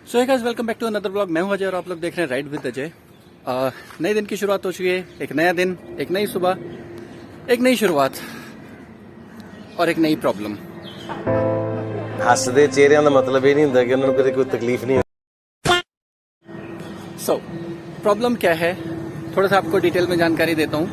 So guys welcome back to another blog. मैं हूं अजय और आप लोग देख रहे हैं राइड विद अजय। नए दिन की शुरुआत हो चुकी है। एक नया दिन, एक नई सुबह, एक नई शुरुआत और एक नई प्रॉब्लम। हसदे चेहरिਆਂ ਦਾ ਮਤਲਬ ਇਹ ਨਹੀਂ ਹੁੰਦਾ ਕਿ ਉਹਨਾਂ ਨੂੰ ਕਦੇ ਕੋਈ ਤਕਲੀਫ नहीं। सो प्रॉब्लम क्या है, थोड़ा सा आपको डिटेल में जानकारी देता हूँ।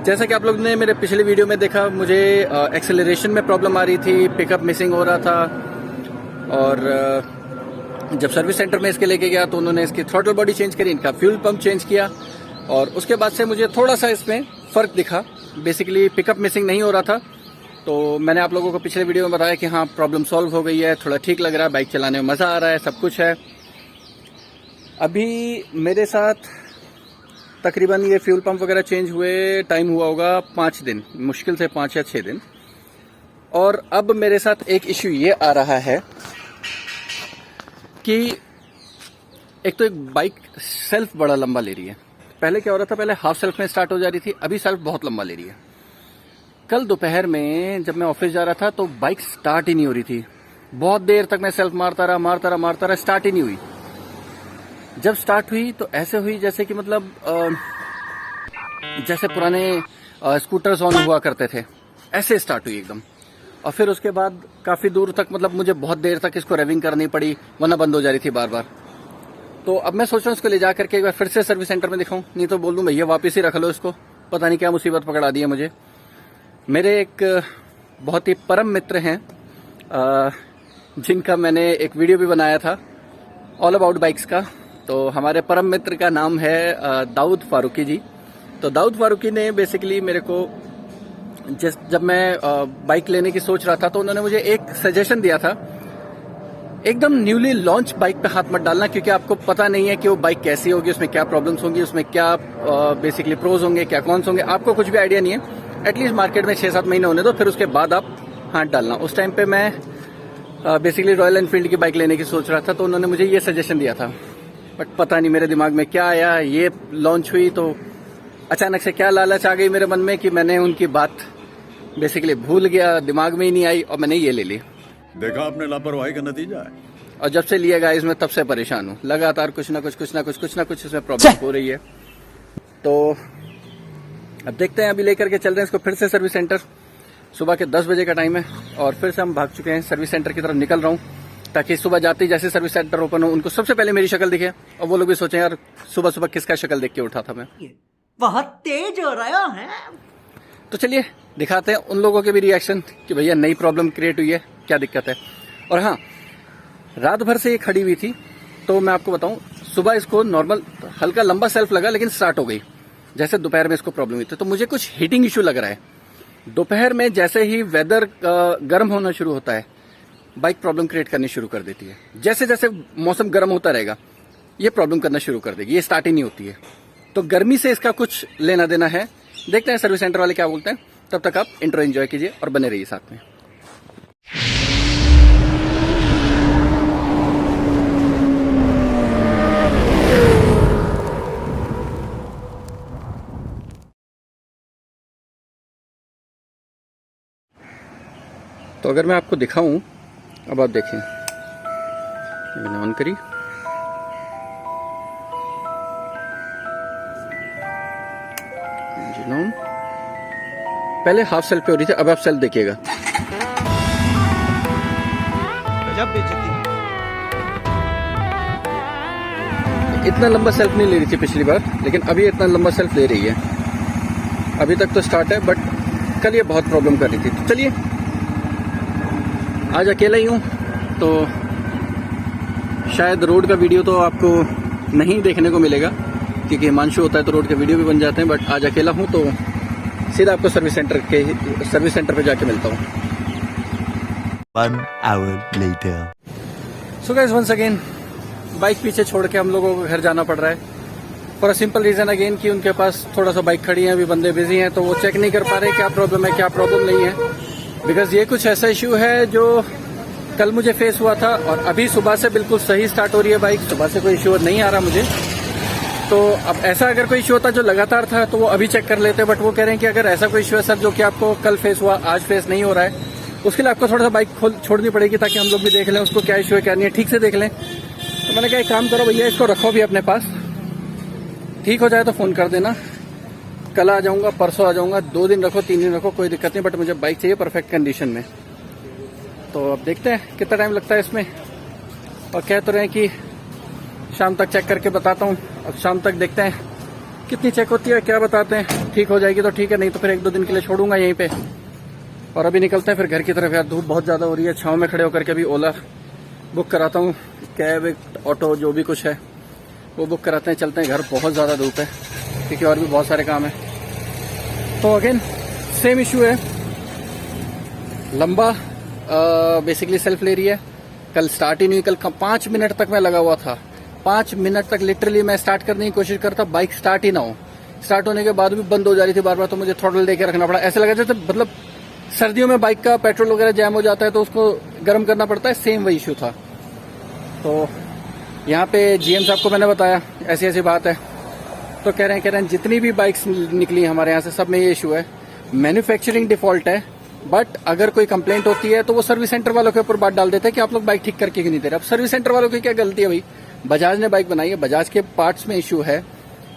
जैसा कि आप लोग ने मेरे पिछले वीडियो में देखा, मुझे एक्सेलरेशन में प्रॉब्लम आ रही थी, पिकअप मिसिंग हो रहा था। और जब सर्विस सेंटर में इसके लेके गया तो उन्होंने इसकी थ्रॉटल बॉडी चेंज करी, इनका फ्यूल पंप चेंज किया और उसके बाद से मुझे थोड़ा सा इसमें फर्क दिखा। बेसिकली पिकअप मिसिंग नहीं हो रहा था, तो मैंने आप लोगों को पिछले वीडियो में बताया कि हाँ प्रॉब्लम सॉल्व हो गई है, थोड़ा ठीक लग रहा है, बाइक चलाने में मज़ा आ रहा है, सब कुछ है। अभी मेरे साथ तकरीबन ये फ्यूल पंप वगैरह चेंज हुए टाइम हुआ होगा 5 दिन, मुश्किल से 5 या 6 दिन। और अब मेरे साथ एक इश्यू ये आ रहा है कि एक तो एक बाइक सेल्फ बड़ा लंबा ले रही है। पहले क्या हो रहा था, पहले हाफ सेल्फ में स्टार्ट हो जा रही थी, अभी सेल्फ बहुत लंबा ले रही है। कल दोपहर में जब मैं ऑफिस जा रहा था तो बाइक स्टार्ट ही नहीं हो रही थी। बहुत देर तक मैं सेल्फ मारता रहा, स्टार्ट ही नहीं हुई। जब स्टार्ट हुई तो ऐसे हुई जैसे कि मतलब जैसे पुराने स्कूटर्स ऑन हुआ करते थे, ऐसे स्टार्ट हुई एकदम। और फिर उसके बाद काफी दूर तक, मतलब मुझे बहुत देर तक इसको रेविंग करनी पड़ी, वरना बंद हो जा रही थी बार बार। तो अब मैं सोच रहा हूँ इसको ले जा करके एक बार फिर से सर्विस सेंटर में दिखाऊं, नहीं तो बोल दूं भैया वापस ही रख लो इसको, पता नहीं क्या मुसीबत पकड़ा दी है मुझे। मेरे एक बहुत ही परम मित्र हैं जिनका मैंने एक वीडियो भी बनाया था ऑल अबाउट बाइक्स का। तो हमारे परम मित्र का नाम है दाऊद फारूकी जी। तो दाऊद फारूकी ने बेसिकली मेरे को जब मैं बाइक लेने की सोच रहा था तो उन्होंने मुझे एक सजेशन दिया था, एकदम न्यूली लॉन्च बाइक पे हाथ मत डालना, क्योंकि आपको पता नहीं है कि वो बाइक कैसी होगी, उसमें क्या प्रॉब्लम्स होंगी, उसमें क्या बेसिकली प्रोज होंगे, क्या कॉन्स होंगे, आपको कुछ भी आइडिया नहीं है। एटलीस्ट मार्केट में 6-7 महीने होने दो, फिर उसके बाद आप हाथ डालना। उस टाइम पे मैं बेसिकली रॉयल एनफील्ड की बाइक लेने की सोच रहा था, तो उन्होंने मुझे ये सजेशन दिया था। बट पता नहीं मेरे दिमाग में क्या आया, ये लॉन्च हुई तो अचानक से क्या लालच आ गई मेरे मन में कि मैंने उनकी बात बेसिकली भूल गया, दिमाग में ही नहीं आई और मैंने ये ले ली। देखा आपने लापरवाही का नतीजा है। और जब से लिया गाइस मैं तब से परेशान हूँ, लगातार कुछ ना कुछ इसमें प्रॉब्लम हो रही है। तो अब देखते हैं, अभी लेकर के चल रहे हैं इसको फिर से सर्विस सेंटर। सुबह के 10 बजे का टाइम है और फिर से हम भाग चुके हैं, सर्विस सेंटर की तरफ निकल रहा हूँ, ताकि सुबह जाते ही जैसे सर्विस सेंटर ओपन हो उनको सबसे पहले मेरी शक्ल दिखे और वो लोग भी सोचें यार सुबह सुबह किसका शक्ल देख के उठा था मैं। बहुत तेज हो रहा है। तो चलिए दिखाते हैं उन लोगों के भी रिएक्शन कि भैया नई प्रॉब्लम क्रिएट हुई है, क्या दिक्कत है। और हाँ, रात भर से ये खड़ी हुई थी, तो मैं आपको बताऊं, सुबह इसको नॉर्मल हल्का लंबा सेल्फ लगा लेकिन स्टार्ट हो गई। जैसे दोपहर में इसको प्रॉब्लम हुई थी, तो मुझे कुछ हीटिंग इश्यू लग रहा है। दोपहर में जैसे ही वेदर गर्म होना शुरू होता है, बाइक प्रॉब्लम क्रिएट करनी शुरू कर देती है। जैसे जैसे मौसम गर्म होता रहेगा ये प्रॉब्लम करना शुरू कर देगी, ये स्टार्ट ही नहीं होती है। तो गर्मी से इसका कुछ लेना देना है। देखते हैं सर्विस सेंटर वाले क्या बोलते हैं। तब तक आप इंट्रो एंजॉय कीजिए और बने रहिए साथ में। तो अगर मैं आपको दिखाऊं, अब आप देखें, मैंने ऑन करी, पहले हाफ सेल्फ पे हो रही थी, अब आप सेल्फ देखिएगा। गजब बेइज्जती। इतना लंबा सेल्फ नहीं ले रही थी पिछली बार, लेकिन अभी इतना लंबा सेल्फ ले रही है। अभी तक तो स्टार्ट है, बट कल ये बहुत प्रॉब्लम कर रही थी। तो चलिए, आज अकेला ही हूँ तो शायद रोड का वीडियो तो आपको नहीं देखने को मिलेगा, क्योंकि हिमांशु होता है तो रोड के वीडियो भी बन जाते हैं। बट आज अकेला हूँ तो सीधा आपको सर्विस सेंटर पे जाके मिलता हूँ। 1 hour later. So guys once again bike पीछे छोड़ के हम लोगों को घर जाना पड़ रहा है, for a simple reason again कि उनके पास थोड़ा सा बाइक खड़ी है, अभी बंदे बिजी हैं, तो वो चेक नहीं कर पा रहे क्या प्रॉब्लम है क्या प्रॉब्लम नहीं है। बिकॉज ये कुछ ऐसा इश्यू है जो कल मुझे फेस हुआ था और अभी सुबह से बिल्कुल सही स्टार्ट हो रही है बाइक, सुबह से कोई इश्यू नहीं आ रहा मुझे। तो अब ऐसा अगर कोई इश्यू होता जो लगातार था तो वो अभी चेक कर लेते, बट वो कह रहे हैं कि अगर ऐसा कोई इश्यू है सर जो कि आपको कल फेस हुआ आज फेस नहीं हो रहा है, उसके लिए आपको थोड़ा सा बाइक छोड़नी पड़ेगी ताकि हम लोग भी देख लें उसको क्या इशू है क्या नहीं है, ठीक से देख लें। तो मैंने कहा एक काम करो भैया, इसको रखो भी अपने पास, ठीक हो जाए तो फ़ोन कर देना, कल आ जाऊंगा, परसों आ जाऊंगा, 2 दिन रखो 3 दिन रखो, कोई दिक्कत नहीं, बट मुझे बाइक चाहिए परफेक्ट कंडीशन में। तो अब देखते हैं कितना टाइम लगता है इसमें, और कह तो रहे हैं कि शाम तक चेक करके बताता हूँ। अब शाम तक देखते हैं कितनी चेक होती है, क्या बताते हैं, ठीक हो जाएगी तो ठीक है, नहीं तो फिर 1-2 दिन के लिए छोड़ूंगा यहीं पे। और अभी निकलते हैं फिर घर की तरफ। यार धूप बहुत ज़्यादा हो रही है, छाँव में खड़े होकर के अभी ओला बुक कराता हूँ, कैब ऑटो जो भी कुछ है वो बुक कराते हैं, चलते हैं घर, बहुत ज़्यादा धूप है क्योंकि और भी बहुत सारे काम है। तो अगेन सेम इशू है, लंबा बेसिकली सेल्फ ले रही है, कल स्टार्ट ही नहीं, कल 5 मिनट तक मैं लगा हुआ था, 5 मिनट तक लिटरली मैं स्टार्ट करने की कोशिश करता, बाइक स्टार्ट ही ना हो, स्टार्ट होने के बाद भी बंद हो जा रही थी बार बार, तो मुझे थ्रॉटल देके रखना पड़ा। ऐसा लगा जैसे मतलब सर्दियों में बाइक का पेट्रोल वगैरह जैम हो जाता है तो उसको गर्म करना पड़ता है, सेम वही इशू था। तो यहाँ पे जीएम साहब को मैंने बताया ऐसी ऐसी बात है, तो कह रहे हैं जितनी भी बाइक्स निकली हमारे यहाँ से सब में ये इशू है, मैन्युफैक्चरिंग डिफॉल्ट है, बट अगर कोई कंप्लेंट होती है तो वो सर्विस सेंटर वालों के ऊपर बात डाल देते हैं कि आप लोग बाइक ठीक करके क्यों नहीं दे रहे। अब सर्विस सेंटर वालों की क्या गलती है भाई, बजाज ने बाइक बनाई है, बजाज के पार्ट्स में इशू है,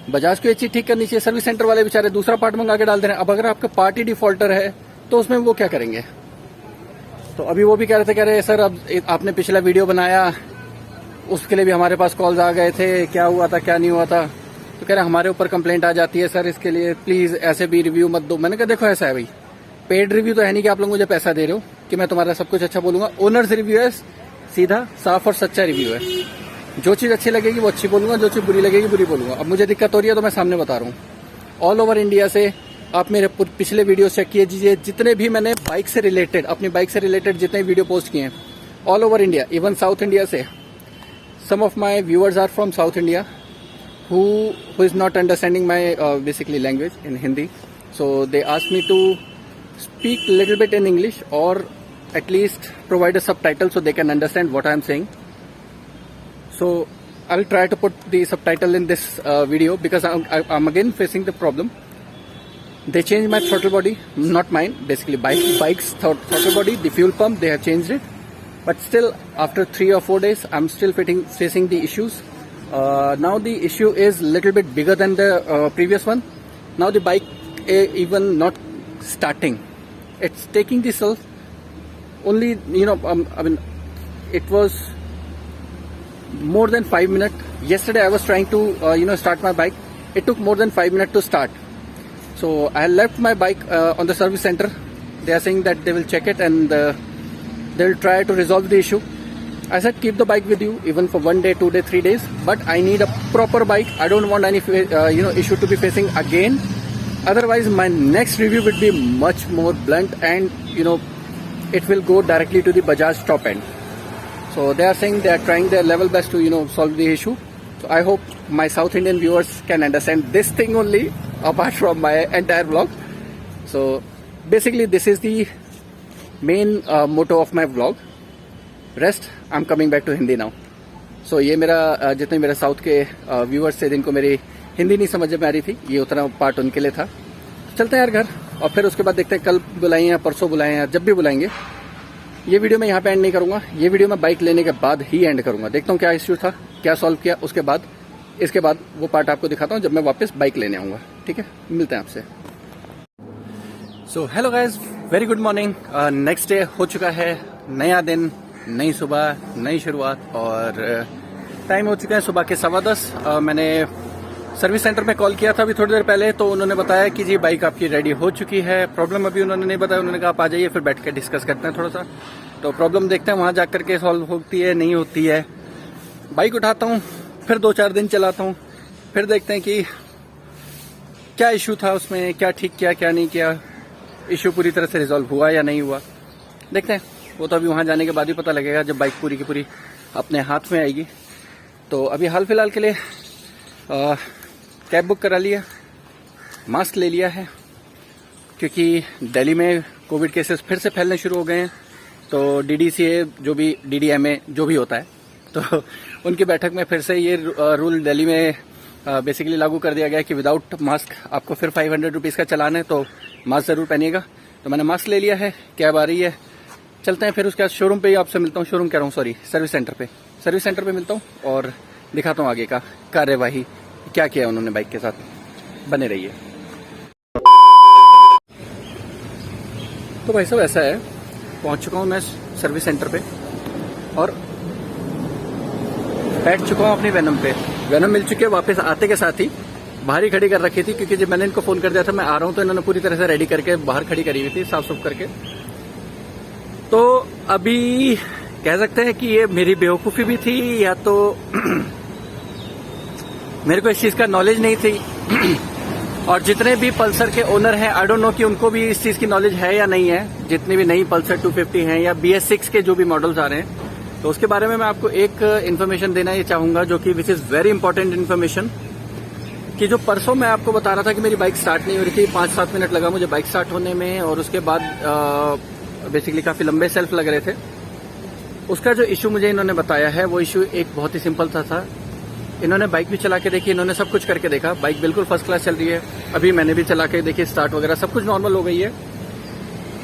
बजाज को ये चीज ठीक करनी चाहिए, सर्विस सेंटर वाले बेचारे दूसरा पार्ट मंगा के डाल दे रहे हैं। अब अगर आपका पार्ट ही डिफॉल्टर है तो उसमें वो क्या करेंगे। तो अभी वो भी कह रहे थे सर अब आपने पिछला वीडियो बनाया उसके लिए भी हमारे पास कॉल्स आ गए थे, क्या हुआ था क्या नहीं हुआ था, तो कह रहे हमारे ऊपर कंप्लेंट आ जाती है सर, इसके लिए प्लीज ऐसे भी रिव्यू मत दो। मैंने कहा देखो ऐसा है भाई, पेड रिव्यू तो है नहीं कि आप लोग मुझे पैसा दे रहे हो कि मैं तुम्हारा सब कुछ अच्छा बोलूंगा, ओनर्स रिव्यू है, सीधा साफ और सच्चा रिव्यू है, जो चीज अच्छी लगेगी वो अच्छी बोलूंगा, जो चीज बुरी लगेगी बुरी बोलूंगा। अब मुझे दिक्कत हो रही है तो मैं सामने बता रहा हूँ, ऑल ओवर इंडिया से आप मेरे पिछले वीडियो चेक कीजिए, जितने भी मैंने बाइक से रिलेटेड, अपनी बाइक से रिलेटेड जितने वीडियो पोस्ट किए हैं all over India, even south India से, some of my viewers are from South India who is not understanding my basically language in Hindi, so they asked me to speak little bit in English or at least provide a subtitle so they can understand what I am saying. So I'll try to put the subtitle in this video because I'm again facing the problem. They changed my throttle body, not mine, basically bike's throttle body, the fuel pump, they have changed it. But still, after 3 or 4 days, I'm still facing the issues. Now the issue is little bit bigger than the previous one. Now the bike even not starting. It's taking the self only, I mean, it was more than 5 minutes. Yesterday I was trying to, start my bike. It took more than 5 minutes to start. So I left my bike on the service center. They are saying that they will check it and they'll try to resolve the issue. I said keep the bike with you even for 1 day, 2 day, 3 days, but I need a proper bike. I don't want any issue to be facing again. Otherwise my next review would be much more blunt and it will go directly to the Bajaj top end. So they are saying they are trying their level best to solve the issue. So I hope my South Indian viewers can understand this thing only apart from my entire vlog. So basically this is the main motto of my vlog, rest I am coming back to Hindi now. So ये मेरा जितने मेरे south के viewers थे जिनको मेरी हिंदी नहीं समझ में आ रही थी, ये उतना पार्ट उनके लिए था। चलते हैं यार घर, और फिर उसके बाद देखते हैं कल बुलाएं या परसों बुलाएं या जब भी बुलाएंगे। ये वीडियो मैं यहाँ पे एंड नहीं करूंगा, ये वीडियो मैं बाइक लेने के बाद ही एंड करूंगा। देखता हूँ क्या इश्यू था, क्या सॉल्व किया, उसके बाद इसके बाद वो पार्ट आपको दिखाता हूँ जब मैं वापस बाइक लेने आऊंगा। ठीक है, मिलते हैं आपसे। So hello guys, very good morning. Next day हो चुका है, नया दिन, नई सुबह, नई शुरुआत, और टाइम हो चुका है सुबह के 10:15। मैंने सर्विस सेंटर में कॉल किया था अभी थोड़ी देर पहले, तो उन्होंने बताया कि जी बाइक आपकी रेडी हो चुकी है। प्रॉब्लम अभी उन्होंने नहीं बताया, उन्होंने कहा आप आ जाइए फिर बैठ के डिस्कस करते हैं थोड़ा सा। तो प्रॉब्लम देखते हैं वहां जाकर के सॉल्व होती है नहीं होती है। बाइक उठाता हूँ, फिर 2-4 दिन चलाता हूँ, फिर देखते हैं कि क्या इश्यू था उसमें, क्या ठीक किया क्या नहीं किया, इश्यू पूरी तरह से रिजॉल्व हुआ या नहीं हुआ, देखते हैं। वो तो अभी वहाँ जाने के बाद ही पता लगेगा जब बाइक पूरी की पूरी अपने हाथ में आएगी। तो अभी हाल फिलहाल के लिए कैब बुक करा लिया, मास्क ले लिया है, क्योंकि दिल्ली में कोविड केसेस फिर से फैलने शुरू हो गए हैं। तो DDCA जो भी DDMA जो भी होता है, तो उनकी बैठक में फिर से ये रूल दिल्ली में बेसिकली लागू कर दिया गया कि विदाउट मास्क आपको फिर 500 रुपीज़ का चालान है, तो मास्क ज़रूर पहनिएगा। तो मैंने मास्क ले लिया है, कैब आ रही है, चलते हैं फिर उसके बाद शोरूम पे ही आपसे मिलता हूँ, शोरूम कह रहा हूँ सॉरी, सर्विस सेंटर पे मिलता हूँ और दिखाता हूँ आगे का कार्यवाही क्या किया उन्होंने बाइक के साथ। बने रहिए। तो भाई साहब ऐसा है, पहुंच चुका हूँ मैं सर्विस सेंटर पे और बैठ चुका हूँ अपनी वेनम पे। वेनम मिल चुकी है, वापस आते के साथ ही बाहर ही खड़ी कर रखी थी, क्योंकि जब मैंने इनको फोन कर दिया था मैं आ रहा हूँ तो इन्होंने पूरी तरह से रेडी करके बाहर खड़ी करी हुई थी, साफ सुफ करके। तो अभी कह सकते हैं कि ये मेरी बेवकूफ़ी भी थी या तो मेरे को इस चीज़ का नॉलेज नहीं थी। और जितने भी पल्सर के ओनर हैं, आई डोंट नो कि उनको भी इस चीज़ की नॉलेज है या नहीं है। जितने भी नई पल्सर 250 हैं या BS6 के जो भी मॉडल्स आ रहे हैं, तो उसके बारे में मैं आपको एक इन्फॉर्मेशन देना ये चाहूँगा, जो कि which is very important information. कि जो परसों मैं आपको बता रहा था कि मेरी बाइक स्टार्ट नहीं हो रही थी, 5-7 मिनट लगा मुझे बाइक स्टार्ट होने में, और उसके बाद बेसिकली काफ़ी लंबे सेल्फ लग रहे थे। उसका जो इशू मुझे इन्होंने बताया है, वो इशू एक बहुत ही सिंपल सा था। इन्होंने बाइक भी चला के देखी, इन्होंने सब कुछ करके देखा, बाइक बिल्कुल फर्स्ट क्लास चल रही है। अभी मैंने भी चला के देखी, स्टार्ट वगैरह सब कुछ नॉर्मल हो गई है।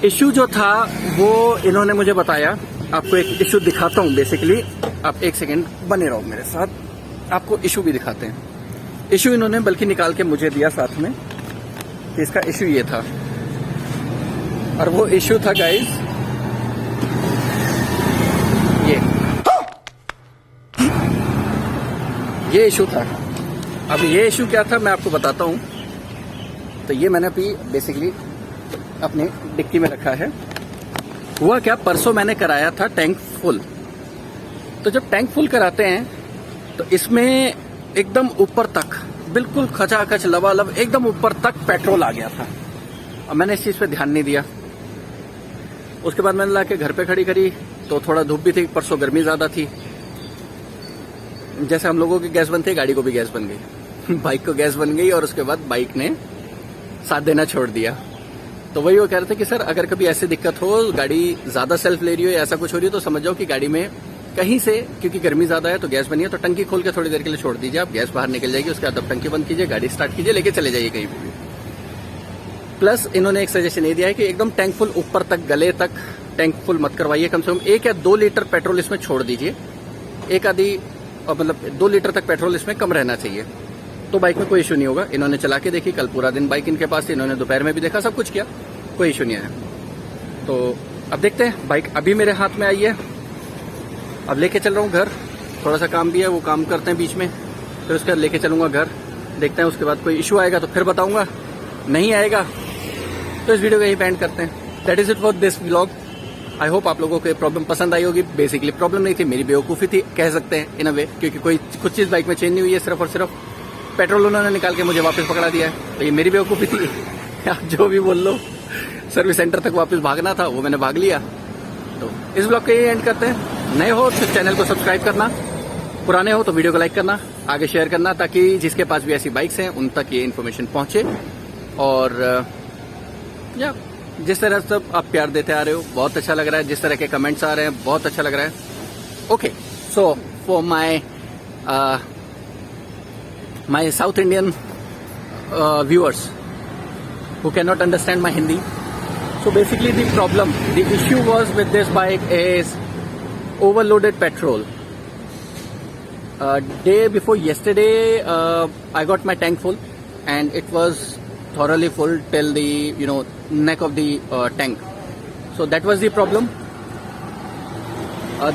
इशू जो था वो इन्होंने मुझे बताया, आपको एक इशू दिखाता हूँ बेसिकली। आप एक सेकेंड बने रहो मेरे साथ, आपको इशू भी दिखाते हैं। इशू इन्होंने बल्कि निकाल के मुझे दिया साथ में, कि इसका इशू ये था। और वो इशू था गाइस ये इशू था। अब ये इशू क्या था मैं आपको बताता हूँ। तो ये मैंने अभी बेसिकली अपने डिक्की में रखा है। हुआ क्या, परसों मैंने कराया था टैंक फुल। तो जब टैंक फुल कराते हैं तो इसमें एकदम ऊपर तक बिल्कुल खचाखच लबालब एकदम ऊपर तक पेट्रोल आ गया था, और मैंने इस चीज़ पे ध्यान नहीं दिया। उसके बाद मैंने लाके घर पे खड़ी करी, तो थोड़ा धूप भी थी, परसों गर्मी ज़्यादा थी। जैसे हम लोगों की गैस बनती है, गाड़ी को भी गैस बन गई बाइक को गैस बन गई, और उसके बाद बाइक ने साथ देना छोड़ दिया। तो वही वो कह रहे थे कि सर अगर कभी ऐसी दिक्कत हो, गाड़ी ज़्यादा सेल्फ ले रही हो या ऐसा कुछ हो रही हो, तो समझ जाओ कि गाड़ी में कहीं से, क्योंकि गर्मी ज़्यादा है तो गैस बनी है, तो टंकी खोल के थोड़ी देर के लिए छोड़ दीजिए, आप गैस बाहर निकल जाएगी, उसके बाद अब टंकी बंद कीजिए, गाड़ी स्टार्ट कीजिए, लेके चले जाइए कहीं भी। प्लस इन्होंने एक सजेशन ये दिया है कि एकदम टैंक फुल ऊपर तक, गले तक टैंक फुल मत करवाइए, कम से कम 1 या 2 लीटर पेट्रोल इसमें छोड़ दीजिए। एक आधी मतलब 2 लीटर तक पेट्रोल इसमें कम रहना चाहिए, तो बाइक में कोई इशू नहीं होगा। इन्होंने चला के देखी, कल पूरा दिन बाइक इनके पास थी, इन्होंने दोपहर में भी देखा, सब कुछ किया, कोई इशू नहीं है। तो अब देखते हैं, बाइक अभी मेरे हाथ में आई है, अब लेके चल रहा हूँ घर। थोड़ा सा काम भी है, वो काम करते हैं बीच में, फिर उसके बाद लेके चलूंगा घर। देखते हैं उसके बाद कोई इशू आएगा तो फिर बताऊंगा, नहीं आएगा तो इस वीडियो को यहीं एंड करते हैं। That is it for this vlog. I hope आप लोगों को ये प्रॉब्लम पसंद आई होगी। बेसिकली प्रॉब्लम नहीं थी, मेरी बेवकूफ़ी थी कह सकते हैं इन अ वे, क्योंकि कोई कुछ चीज़ बाइक में चेंज नहीं हुई है, सिर्फ और सिर्फ पेट्रोल उन्होंने निकाल के मुझे वापस पकड़ा दिया है, तो ये मेरी बेवकूफ़ी थी आप जो भी बोल लो। सर्विस सेंटर तक वापस भागना था, वो मैंने भाग लिया। तो इस ब्लॉग को यही एंड करते हैं। नए हो तो चैनल को सब्सक्राइब करना, पुराने हो तो वीडियो को लाइक करना, आगे शेयर करना, ताकि जिसके पास भी ऐसी बाइक्स हैं उन तक ये इन्फॉर्मेशन पहुंचे। और या जिस तरह से आप प्यार देते आ रहे हो बहुत अच्छा लग रहा है, जिस तरह के कमेंट्स आ रहे हैं बहुत अच्छा लग रहा है। Okay, so for my south Indian viewers who cannot understand my Hindi, so basically the issue was with this bike is overloaded petrol. Day before yesterday, I got my tank full, and it was thoroughly full till the neck of the tank. So that was the problem.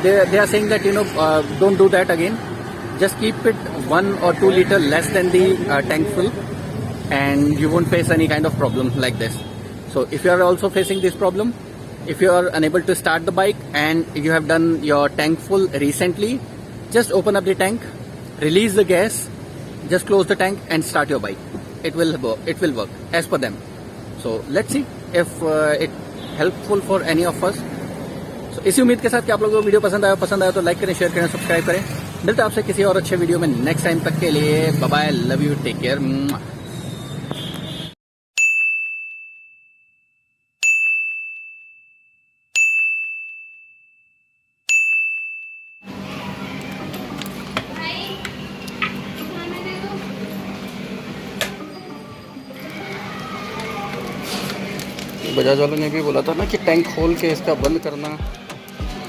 They are saying that don't do that again. Just keep it 1 or 2 liter less than the tank full, and you won't face any kind of problem like this. So if you are also facing this problem, if you are unable to start the bike and you have done your tank full recently, just open up the tank, release the gas, just close the tank and start your bike. It will work as per them. So let's see if it helpful for any of us. So इसी उम्मीद के साथ कि आप लोगों को video पसंद आया तो लाइक करें, शेयर करें, सब्सक्राइब करें। मिलते हैं आपसे किसी और अच्छे वीडियो में नेक्स्ट टाइम तक के लिए। Bye bye, love you, take care. Bajaj वालों ने भी बोला था ना कि टैंक खोल के इसका बंद करना,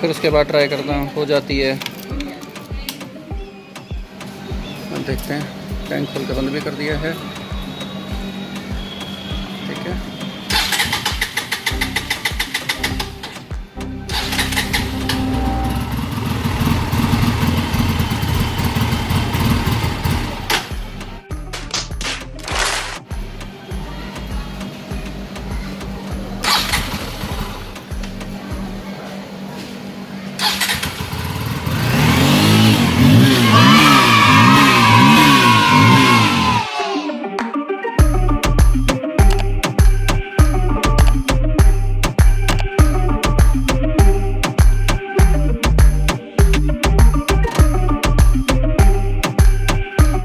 फिर उसके बाद ट्राई करना, हो जाती है। अब देखते हैं, टैंक खोल के बंद भी कर दिया है, ठीक है।